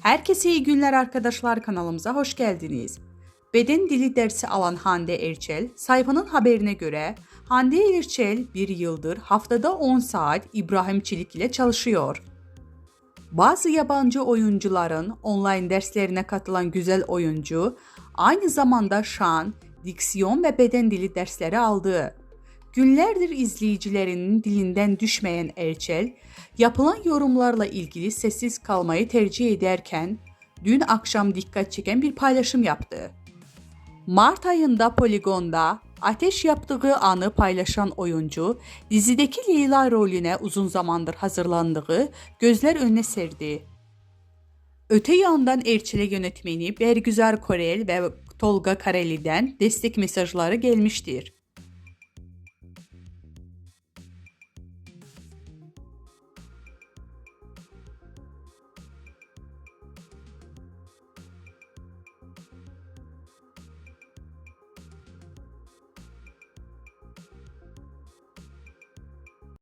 Herkese iyi günler arkadaşlar, kanalımıza hoş geldiniz. Beden dili dersi alan Hande Erçel, sayfanın haberine göre Hande Erçel bir yıldır haftada 10 saat İbrahim Çelik ile çalışıyor. Bazı yabancı oyuncuların online derslerine katılan güzel oyuncu, aynı zamanda şan, diksiyon ve beden dili dersleri aldı. Günlerdir izleyicilerinin dilinden düşmeyen Erçel, yapılan yorumlarla ilgili sessiz kalmayı tercih ederken, dün akşam dikkat çeken bir paylaşım yaptı. Mart ayında Polygon'da ateş yaptığı anı paylaşan oyuncu, dizideki Leyla rolüne uzun zamandır hazırlandığı gözler önüne serdi. Öte yandan Erçel'e yönetmeni Bergüzar Korel ve Tolga Kareli'den destek mesajları gelmiştir.